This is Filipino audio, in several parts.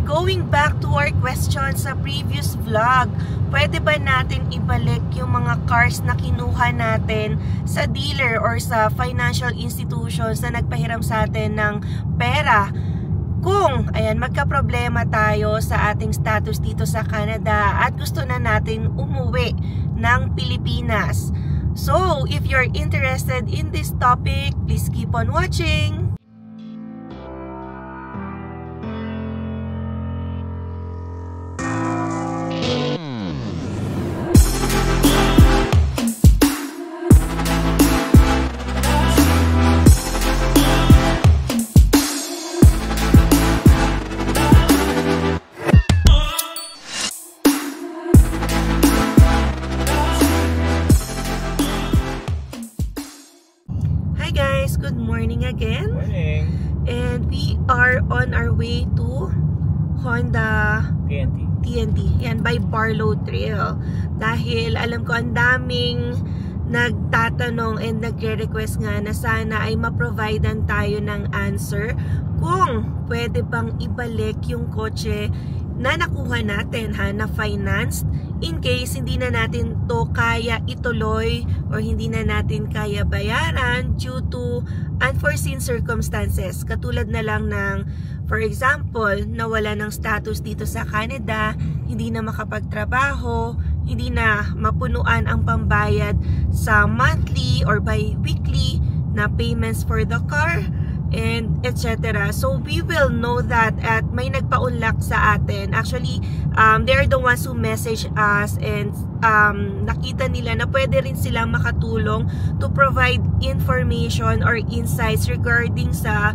going back to our question sa previous vlog, pwede ba natin ibalik yung mga cars na kinuha natin sa dealer or sa financial institutions na nagpahiram sa atin ng pera kung magka-problema tayo sa ating status dito sa Canada at gusto na natin umuwi ng Pilipinas? So, if you're interested in this topic, please keep on watching. Good morning again. Morning. And we are on our way to Honda TNT. Yan, by Barlow Trail. Dahil alam ko ang daming nagtatanong and nagre-request nga na sana ay ma-providean tayo ng answer kung pwede bang ibalik yung kotse na nakuha natin na financed in case hindi na natin to kaya ituloy or hindi na natin kaya bayaran due to unforeseen circumstances. Katulad na lang ng, for example, nawala ng status dito sa Canada, hindi na makapagtrabaho, hindi na mapunuan ang pambayad sa monthly or bi-weekly na payments for the car, and etc. So we will know that at may nagpa-unlock sa atin. Actually, they're the ones who message us and nakita nila na pwede rin silang makatulong to provide information or insights regarding sa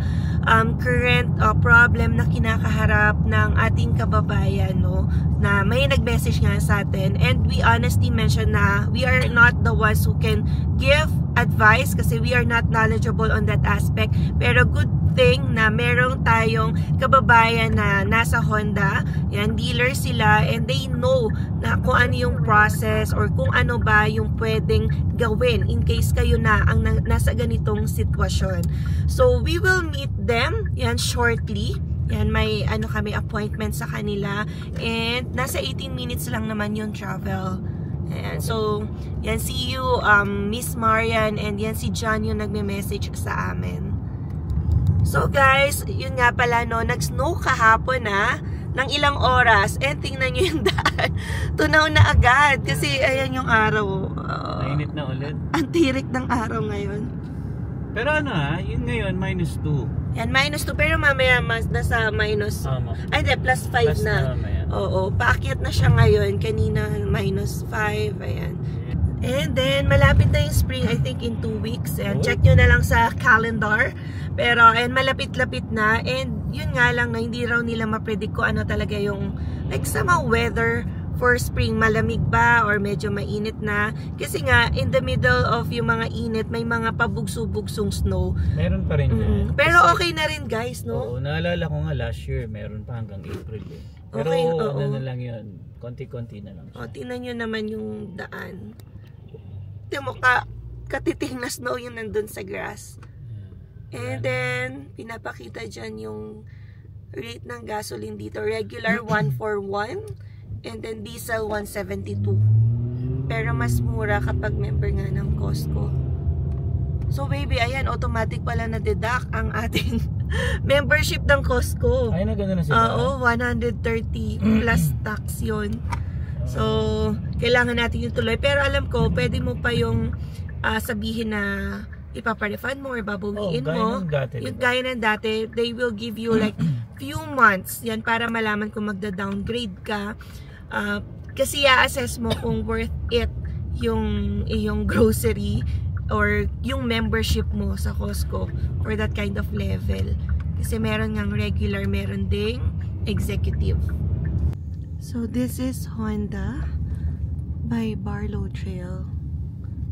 current problem na kinakaharap ng ating kababayan, no? Na may nag-message nga sa atin, and we honestly mention na we are not the ones who can give advice kasi we are not knowledgeable on that aspect, pero good thing na merong tayong kababayan na nasa Honda, yan, dealer sila, and they know na kung ano yung process or kung ano ba yung pwedeng gawin in case kayo na ang nasa ganitong sitwasyon. So we will meet them yan shortly. Yan, may kami appointment sa kanila, and nasa 18 minutes lang naman yung travel. Ayan, so yan, see you Miss Marian, and yan si John yung nagme-message sa amin. So guys, yun nga pala, no, nag-snow kahapon ng ilang oras, and tingnan nyo yung daan, tunaw na agad kasi ayan yung araw. Mainit na ulit. Ang tirik ng araw ngayon. Pero yun ngayon -2. Yan, -2, pero mamaya nasa minus, ay hindi, +5 na. Oo, paakyat na siya ngayon, kanina -5, ayan. And then, malapit na yung spring, I think in 2 weeks. And check nyo na lang sa calendar. Pero, ayan, malapit-lapit na. And, yun nga lang na hindi raw nila ma-predict ko ano talaga yung, like, sa mga weather for spring, malamig ba or medyo mainit na. Kasi nga, in the middle of yung mga init, may mga pabugso-bugsong snow. Meron pa rin yan. Pero okay na rin, guys, no? Oo, naalala ko nga last year, meron pa hanggang April eh. Pero okay, ano na lang yun, konti-konti na lang siya. Tingnan nyo naman yung daan. Tingnan mo, katiting na snow yung nandun sa grass. And then, pinapakita dyan yung rate ng gasoline dito. Regular 141. And then diesel 172. Pero mas mura kapag member nga ng Costco. So baby, ayan, automatic pala na deduct ang ating membership ng Costco. Ay, na gano'n na sila. Oo, 130 plus tax yun. So, kailangan natin yung tuloy. Pero alam ko, pwede mo pa yung sabihin na ipapa-refund mo or babawiin mo. Yung gaya ng dati, they will give you like few months yan para malaman kung magda-downgrade ka. Kasi i-assess mo kung worth it yung iyong grocery or yung membership mo sa Costco for that kind of level. Kasi meron ngang regular, meron ding executive. So this is Honda by Barlow Trail.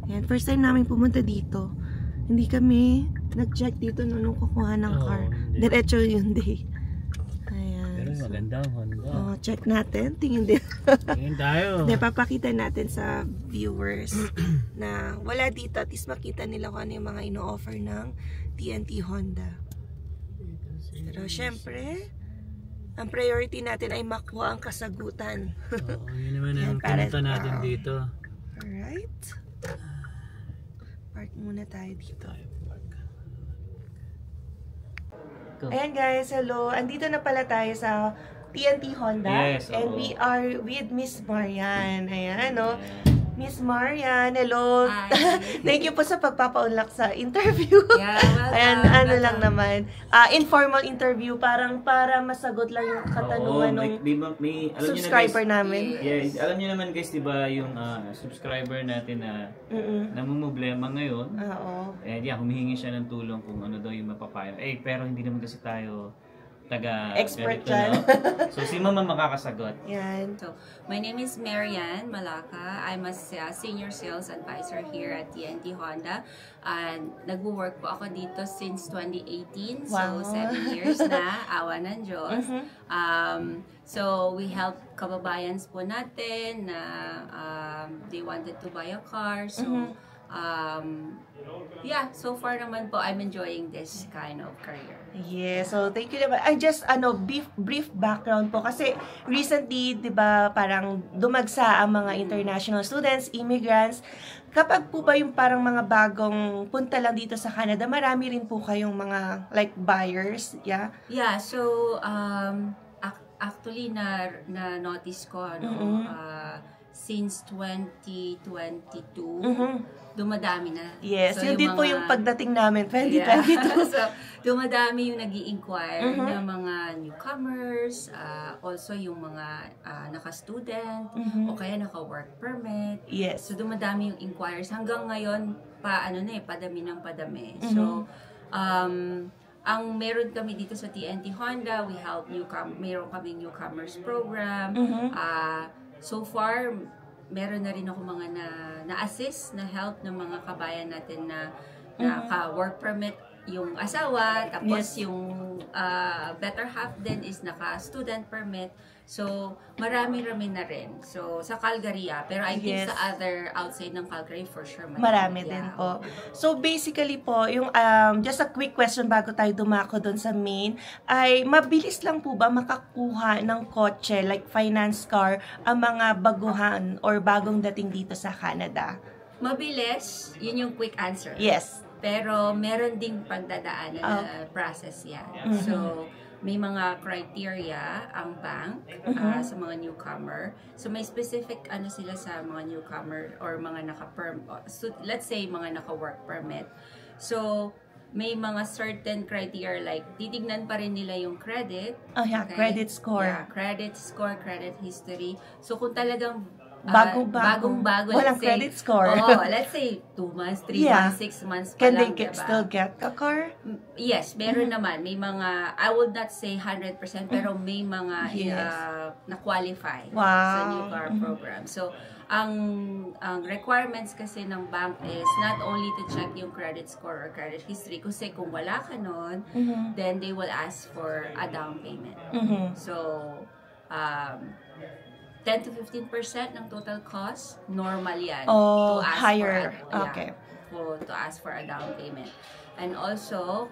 Ayan, first time namin pumunta dito. Hindi kami nag-check dito nung kukuha ng car. Diretso yun day. Maganda Honda. Check natin. Tingin din. Tingin tayo. Papakita natin sa viewers na wala dito. At least makita nila kung ano yung mga ino-offer ng TNT Honda. Pero syempre, Ang priority natin ay makuha ang kasagutan. Oo, yun naman ang pinunta natin dito. Alright. Park muna tayo dito. Ayan guys, hello. Andito na pala tayo sa TNT Honda. Yes, and we are with Miss Marian. Ayan, no? Miss Marian, hello. Thank you po sa pagpapaunlak sa interview. Yeah, welcome. Ayan, ano lang naman. Informal interview, parang para masagot lang yung katanungan ng subscriber namin. Yeah, alam niyo naman guys, diba, yung subscriber natin na namumblema ngayon. Oo. Eh, humihingi siya ng tulong kung ano daw yung mapapayo. Pero hindi naman kasi tayo expert dyan. No? So, si Mama makakasagot. Yan. So, my name is Marian Malaka. I'm a senior sales advisor here at TNT Honda. And nagwo-work po ako dito since 2018. Wow. So, 7 years na. Awa ng Diyos. So, we help kababayans po natin na they wanted to buy a car. So, yeah, so far naman po, I'm enjoying this kind of career. Yeah, so thank you naman. I just, brief background po. Kasi recently, di ba, parang dumagsa ang mga international students, immigrants. Kapag po ba yung parang mga bagong punta lang dito sa Canada, marami rin po kayong mga, like, buyers, yeah? Yeah, so, actually, na-notice ko, since 2022, dumadami na. Yes, so, yun din po yung pagdating namin, 2022. Yeah. So, dumadami yung nag-i-inquire ng mga newcomers, also yung mga naka-student, o kaya naka-work permit. Yes. So, dumadami yung inquiries. Hanggang ngayon, padami ng padami. So, ang meron kami dito sa TNT Honda, we help meron kaming newcomers program. So far, meron na rin ako mga na-assist, na help ng mga kabayan natin na naka-work permit yung asawa, tapos yung better half din is naka-student permit. So, marami-rami na rin. So, sa Calgary, pero I think sa other outside ng Calgary, for sure, marami din po. So, basically po, yung just a quick question bago tayo dumako doon sa main, ay mabilis lang po ba makakuha ng kotse, like finance car, ang mga baguhan or bagong dating dito sa Canada? Mabilis, yun yung quick answer. Yes. Pero meron ding pagdadaanan na process yan. So, may mga criteria ang bank sa mga newcomer. So, may specific sila sa mga newcomer or mga so, let's say, mga naka-work permit. So, may mga certain criteria like titignan pa rin nila yung credit. Credit score. Yeah, credit score, credit history. So, kung talagang bagong-bago. Walang credit score. Let's say 2 months, 3 months, 6 months pa lang, diba? Still get a car? Yes, meron naman. May mga, I would not say 100%, pero may mga na-qualify sa new car program. So, ang requirements kasi ng bank is not only to check yung credit score or credit history, kasi kung wala ka nun, then they will ask for a down payment. So, 10 to 15% ng total cost, normal yan. To ask higher. To ask for a down payment. And also,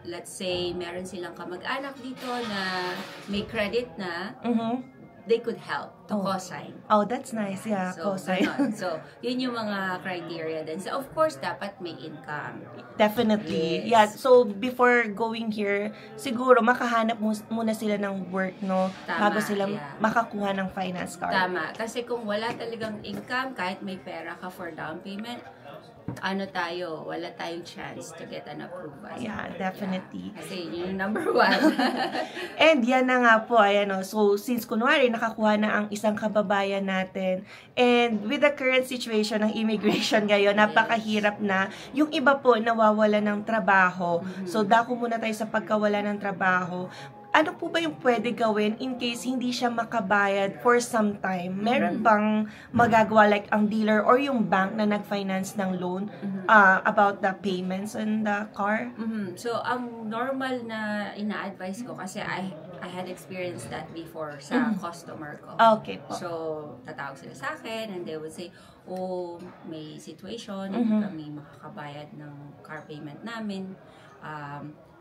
let's say, meron silang kamag-anak dito na may credit na, they could help to co-sign. Oh, that's nice. Yeah, so, co-sign. So, yun yung mga criteria din. So, of course, dapat may income. Definitely. Yes. Yeah, so before going here, siguro makahanap muna sila ng work, no? Tama, bago sila makakuha ng finance card. Tama. Kasi kung wala talagang income, kahit may pera ka for down payment, wala tayong chance to get an approval. Yeah, definitely. Yeah. Kasi yun yung number 1. And yan na nga po, ayan o. So, since kunwari, nakakuha na ang isang kababayan natin, and with the current situation ng immigration ngayon, napakahirap na. Yung iba po, nawawala ng trabaho. So, dako muna tayo sa pagkawala ng trabaho. Ano po ba yung pwede gawin in case hindi siya makabayad for some time? Meron bang magagawa like ang dealer or yung bank na nag-finance ng loan about the payments on the car? So, ang normal na ina-advise ko, kasi I had experienced that before sa customer ko. Okay po. So, tatawag sila sa akin and they would say, may situation, hindi kami makakabayad ng car payment namin.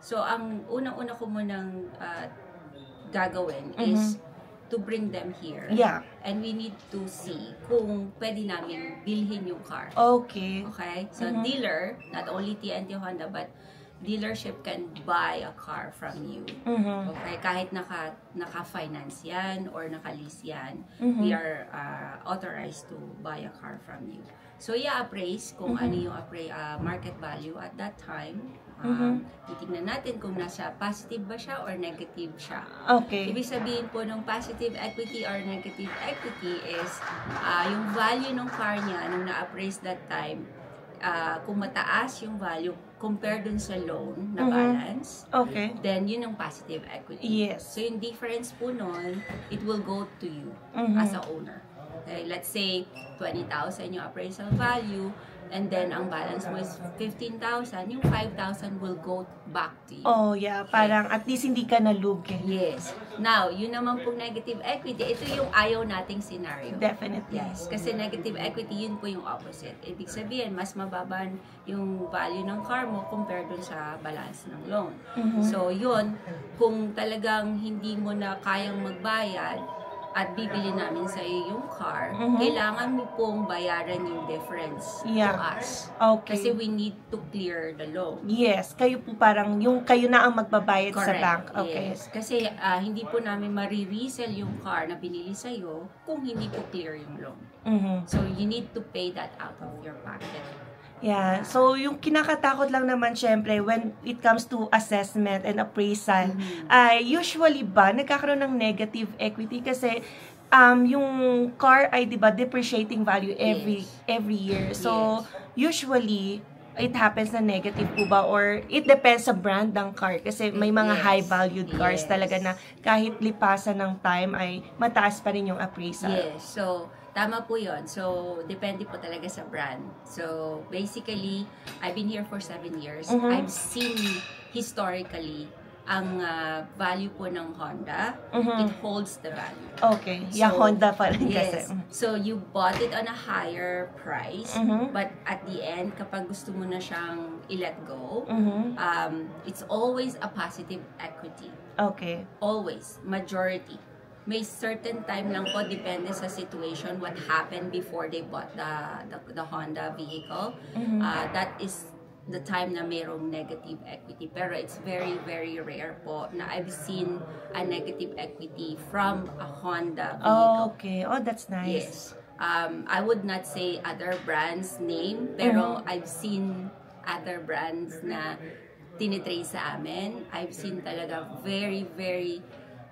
So, ang unang-una ko munang gagawin is to bring them here. Yeah. And we need to see kung pwede namin bilhin yung car. Okay. Okay? So, dealer, not only TNT Honda, but dealership can buy a car from you. Okay? Kahit naka-finance yan or naka-lease yan, we are authorized to buy a car from you. So, i-appraise kung ano yung market value at that time. Titignan natin kung nasa positive ba siya or negative siya. Okay. Ibig sabihin po ng positive equity or negative equity is yung value ng car niya nung na-appraise that time, kung mataas yung value compared dun sa loan na balance, then yun ang positive equity. Yes. So yung difference po nun, it will go to you as a owner. Okay, let's say 20,000 yung appraisal value, and then ang balance mo is 15,000, yung 5,000 will go back to you. Oh, yeah. Parang at least hindi ka nalugi. Yes. Now, yun naman pong negative equity, ito yung ayaw nating scenario. Definitely. Yes. Kasi negative equity, yun po yung opposite. Ibig sabihin, mas mababa yung value ng car mo compared dun sa balance ng loan. So, yun, kung talagang hindi mo na kayang magbayad, at bibili namin sa iyo yung car, kailangan mo pong bayaran yung difference to us. Okay. Kasi we need to clear the loan. Yes. Kayo po parang, kayo na ang magbabayad sa bank. Okay. Yes. Kasi hindi po namin mariresell yung car na binili sa iyo kung hindi po clear yung loan. So, you need to pay that out of your pocket. Yeah. So, yung kinakatakot lang naman syempre when it comes to assessment and appraisal, usually ba nagkakaroon ng negative equity kasi yung car ay 'di ba depreciating value every year. So, usually it happens na negative po ba or it depends sa brand ng car kasi may mga high valued cars talaga na kahit lipasan ng time ay mataas pa rin yung appraisal. Yes. So, tama po yun. So, depende po talaga sa brand. So, basically, I've been here for 7 years. I've seen historically ang value po ng Honda. It holds the value. Okay. So, Honda pa rin kasi. So, you bought it on a higher price. But at the end, kapag gusto mo na siyang i-let go, it's always a positive equity. Okay. Always. Majority. May certain time lang po, depende sa situation, what happened before they bought the Honda vehicle. That is the time na mayroong negative equity. Pero it's very, very rare po na I've seen a negative equity from a Honda vehicle. Okay. Oh, that's nice. Yes. I would not say other brands name, pero I've seen other brands na tinitrace sa amin. I've seen talaga very, very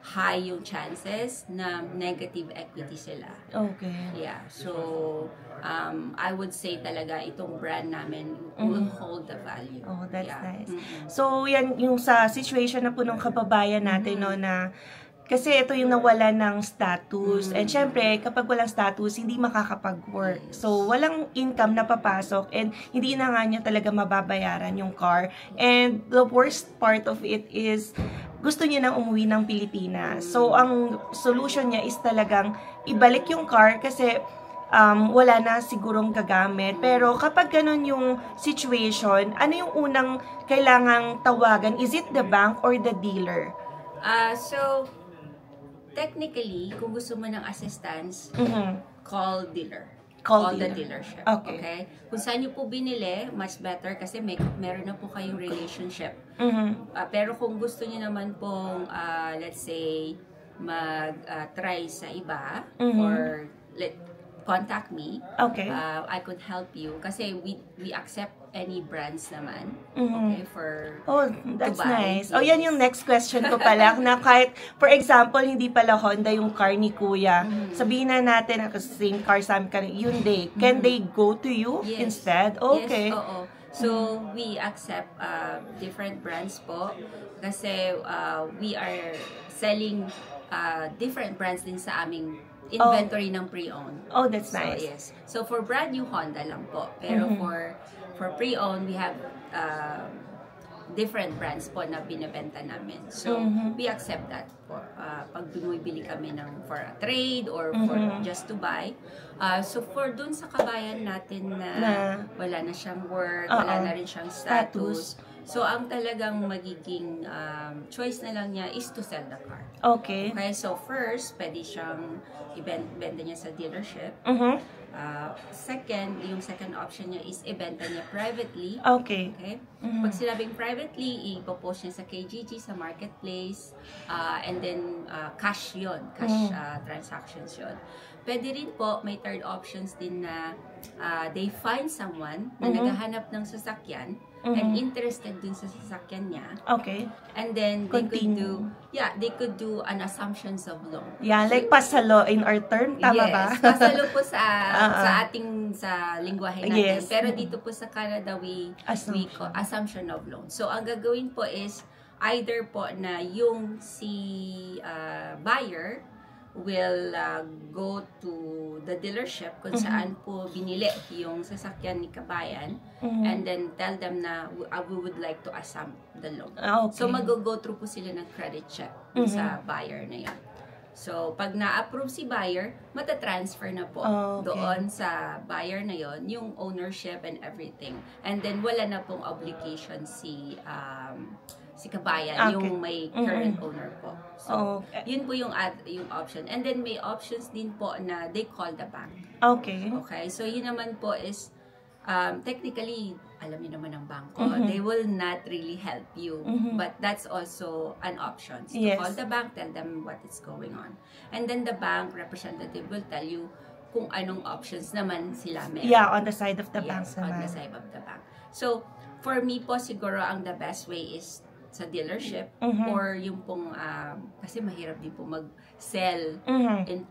high yung chances na negative equity sila. Okay. Yeah. So, I would say talaga itong brand namin will hold the value. Oh, that's nice. So, yan yung sa situation na po ng kababayan natin, no, na kasi ito yung nawala ng status. And syempre, kapag walang status, hindi makakapag-work. So, walang income na papasok and hindi na nga niya talaga mababayaran yung car. And the worst part of it is, gusto niya nang umuwi ng Pilipinas. So, ang solution niya is talagang ibalik yung car kasi wala na sigurong gagamit. Pero kapag ganun yung situation, ano yung unang kailangang tawagan? Is it the bank or the dealer? So, technically, kung gusto mo ng assistance, call dealer. Call the dealership. Okay. Kung saan nyo po binili, much better kasi meron na po kayong relationship. Pero kung gusto nyo naman pong, let's say, mag-try sa iba, or contact me. Okay. I could help you kasi we accept any brands naman. Okay, that's nice. Oh, yan yung next question ko pala. Na kahit, for example, hindi pala Honda yung car ni Kuya. Sabihin na natin, same car sa amin, Hyundai. Can they go to you instead? Okay. Yes, oo. So, we accept different brands po kasi we are selling different brands din sa aming inventory ng pre-owned. Oh, that's nice. Yes. So, for brand new Honda lang po. Pero for pre-owned, we have different brands po na binibenta namin. So, we accept that po. Pag bumibili kami for a trade or for just to buy. So, for dun sa kabayan natin na wala na siyang work, wala na rin siyang status, So, ang talagang magiging choice na lang niya is to sell the car. Okay. Okay, so first, pwede siyang ibenta niya sa dealership. Second, yung second option niya is ibenta niya privately. Okay. Okay? Pag sinabing privately, ipopost niya sa KGG, sa marketplace, and then cash yun, cash transactions yun. Pwede rin po, may third options din na they find someone na naghahanap ng sasakyan and interested dun sa sasakyan niya. Okay. And then they could do an assumptions of loan. Yeah, like pasalo in our term, tama ba? Yes, pasalo po sa lingwahe natin. Yes. Pero dito po sa Canada, we call assumption of loan. So, ang gagawin po is either po na yung si buyer will go to the dealership kung saan po binili yung sasakyan ni kabayan and then tell them na we would like to assume the loan. Okay. So mag-go through po sila ng credit check sa buyer na yan. So pag na-approve si buyer, matatransfer na po doon sa buyer na yon yung ownership and everything. And then wala na pong obligation si kabayan, yung may current owner po. So, yun po yung option. And then may options din po na they call the bank. Okay. Okay, so yun naman po is, technically, alam niyo naman ang bangko, they will not really help you. But that's also an option. So, to call the bank, tell them what is going on. And then the bank representative will tell you kung anong options naman sila meron. Yeah, on the side of the bank naman. On the side of the bank. So, for me po, siguro ang the best way is sa dealership or yung pong kasi mahirap din po mag-sell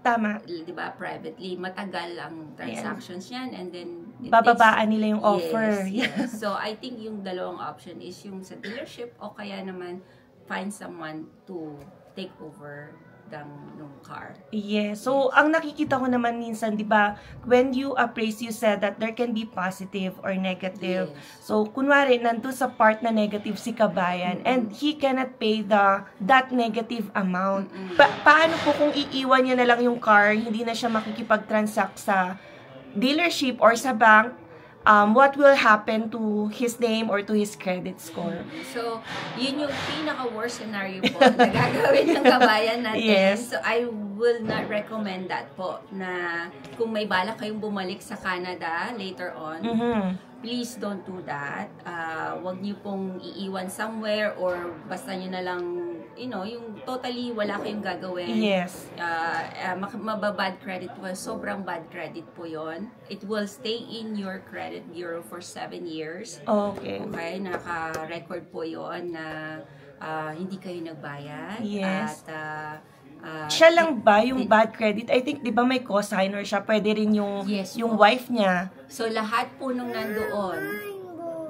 tama, 'di ba, privately, matagal ang transactions yan and then bababaan nila yung offer. Yes. So I think yung dalawang option is yung sa dealership o kaya naman find someone to take over ng car. Yes. So, ang nakikita ko naman minsan, di ba, when you appraise, you said that there can be positive or negative. Yes. So, kunwari, nandun sa part na negative si kabayan and he cannot pay that negative amount. Paano po kung iiwan niya na lang yung car, hindi na siya makikipag-transact sa dealership or sa bank? What will happen to his name or to his credit score? So, yun yung pinaka-worst scenario po na gagawin ng kabayan natin. Yes. So, I will not recommend that po na kung may balak kayong bumalik sa Canada later on, please don't do that. Wag niyo pong iiwan somewhere or basta niyo na lang, yung totally wala kayong gagawin. Yes. Mababad credit po. Sobrang bad credit po yon. It will stay in your credit bureau for 7 years. Okay. Okay, naka-record po yon na hindi kayo nagbayad. Yes. At siya lang ba yung bad credit? I think, di ba may co-signer siya? Pwede rin yung wife niya. So, lahat po nung nandoon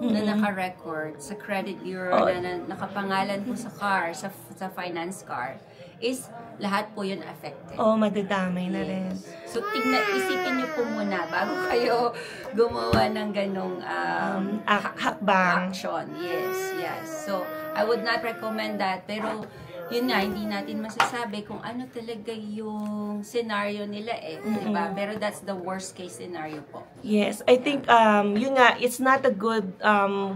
na naka-record sa credit bureau na nakapangalan po sa car, sa finance car, is lahat po yun affected. Madadamay na rin. So, isipin niyo po muna bago kayo gumawa ng ganong hakbang. action. Yes. So, I would not recommend that. Pero, yun nga, hindi natin masasabi kung ano talaga yung scenario nila diba? Pero that's the worst case scenario po. Yes, I think, yun nga, it's not a good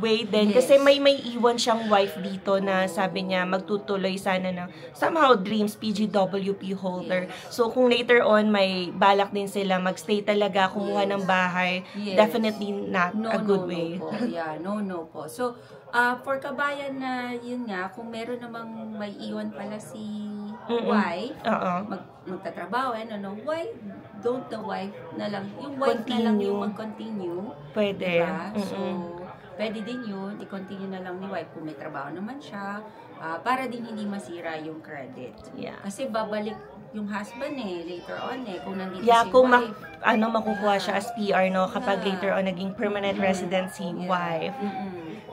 way din. Yes. Kasi may iwan siyang wife dito na sabi niya, magtutuloy sana ng somehow dreams, PGWP holder. Yes. So, kung later on, may balak din sila magstay talaga, kumuha ng bahay, definitely not a good way. No po. Yeah, no po. So, for kabayan na yun nga, kung meron namang may iwan pala si wife, magtatrabaho, why don't the wife na lang, yung wife na lang yung mag-continue? Pwede. Diba? So, pwede din yun, i-continue na lang ni wife kung may trabaho naman siya, para din hindi masira yung credit. Yeah. Kasi babalik yung husband later on kung nandito si kung wife. Makukuha siya as PR, kapag later on naging permanent residency wife.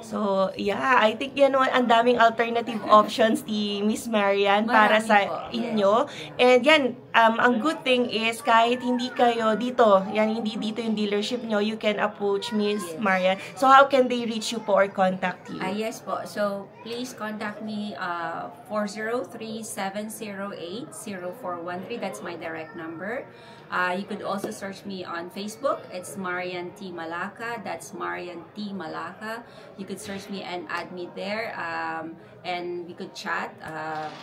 So, I think ang daming alternative options ni Miss Marian para sa inyo. And yan, ang good thing is kahit hindi kayo dito, hindi dito yung dealership nyo, you can approach Miss Marian. So how can they reach you po or contact you? Yes po. So please contact me 403-708-0413. That's my direct number. You could also search me on Facebook. It's Marian T. Malacca. That's Marian T. Malacca. You could search me and add me there. And we could chat.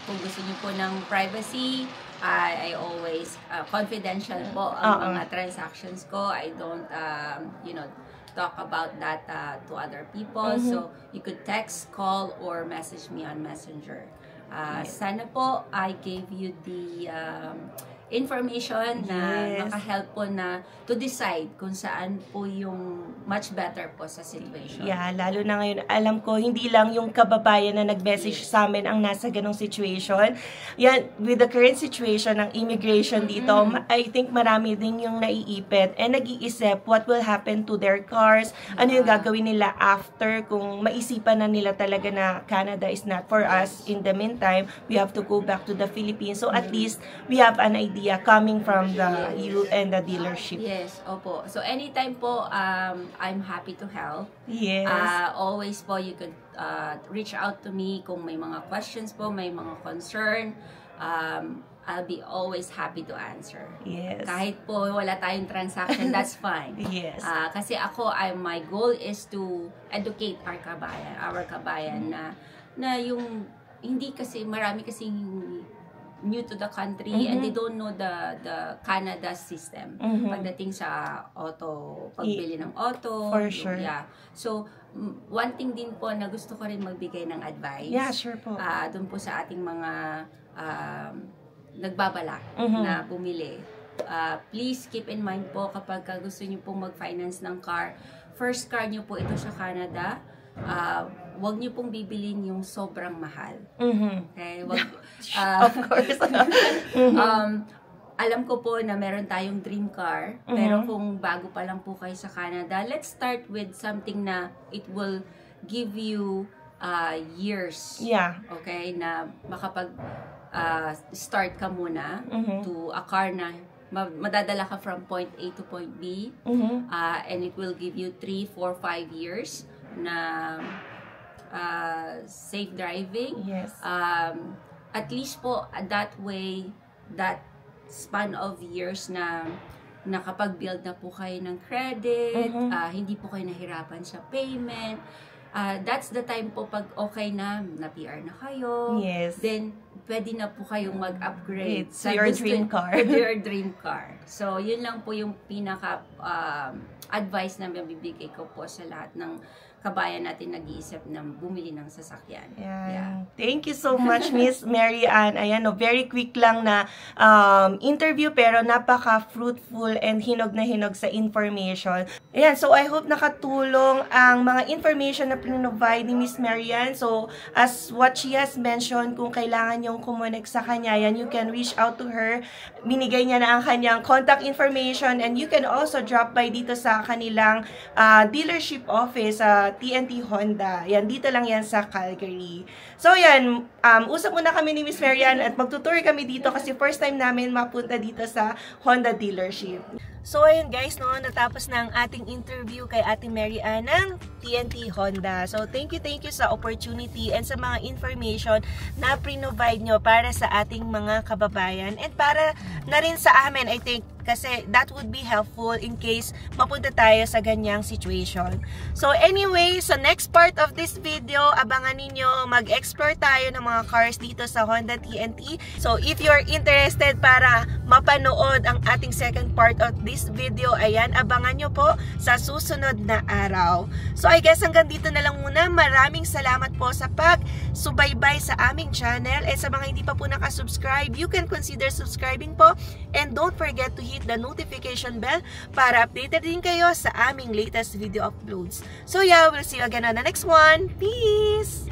Kung gusto niyo po ng privacy, I always confidential po ang mga transactions ko. I don't talk about that to other people. So you could text, call, or message me on Messenger. Sana po I gave you the information na makahelp po na to decide kung saan po yung much better po sa situation. Yeah, lalo na ngayon, alam ko, hindi lang yung kababayan na nag-message sa amin ang nasa ganong situation. Yan, with the current situation ng immigration dito, I think marami din yung naiipit and nag-iisip what will happen to their cars, ano yung gagawin nila after kung maisipan na nila talaga na Canada is not for us. In the meantime, we have to go back to the Philippines. So at least, we have an idea coming from the you and the dealership. Yes, opo. So anytime po, I'm happy to help. Yes. Always po, you could reach out to me kung may mga questions po, may mga concern. I'll be always happy to answer. Yes. Kahit po wala tayong transaction, that's fine. Yes. Kasi ako, my goal is to educate our kabayan na yung hindi kasi marami kasing new to the country and they don't know the Canada system pagdating sa pagbili ng auto. For sure. Yeah. So, one thing din po na gusto ko rin magbigay ng advice. Yeah, sure po. Doon po sa ating mga nagbabalak na bumili. Please keep in mind po kapag gusto niyo pong mag-finance ng car, first car niyo po ito sa Canada, wag niyo pong bibilin yung sobrang mahal. Okay? Of course. Alam ko po na meron tayong dream car, pero kung bago pa lang po kayo sa Canada, let's start with something na it will give you years. Yeah. Okay? Na makapag start ka muna to a car na madadala ka from point A to point B, and it will give you 3, 4, 5 years na safe driving. Yes. At least po, that way, that span of years na nakapag-build na po kayo ng credit, hindi po kayo nahirapan sa payment, that's the time po pag okay na PR na kayo, then pwede na po kayong mag-upgrade sa your dream car. To your dream car. So, yun lang po yung pinaka advice na mabibigay ko po sa lahat ng kabayan natin nag-iisip na bumili ng sasakyan. Yeah. Thank you so much, Miss Mary Ann. Ayan, very quick lang na interview pero napaka-fruitful and hinog na hinog sa information. Ayan, so I hope nakatulong ang mga information na pinrovide ni Miss Mary Ann. So, as what she has mentioned, kung kailangan yung kumonek sa kanya, yan, you can reach out to her. Binigay niya na ang kanyang contact information and you can also drop by dito sa kanilang dealership office sa TNT Honda. Yan, dito lang yan sa Calgary. So, yan, usap muna kami ni Miss Mary Ann at magtutour kami dito kasi first time namin mapunta dito sa Honda dealership. So, ayun guys, no, natapos na ang ating interview kay Ate Mary Ann ng TNT Honda. So, thank you sa opportunity and sa mga information na provide nyo para sa ating mga kababayan and para na rin sa amin, I think, kasi that would be helpful in case mapunta tayo sa ganyang situation. So, anyway, so next part of this video, abangan ninyo, mag-explore tayo ng mga cars dito sa Honda TNT. So, if you're interested para mapanood ang ating second part of this video, ayan, abangan nyo po sa susunod na araw. So, I guess hanggang dito na lang muna. Maraming salamat po sa pag-subaybay sa aming channel. And sa mga hindi pa po nakasubscribe, you can consider subscribing po. And don't forget to hit the notification bell para updated din kayo sa aming latest video uploads. So yeah, we'll see you again on the next one. Peace!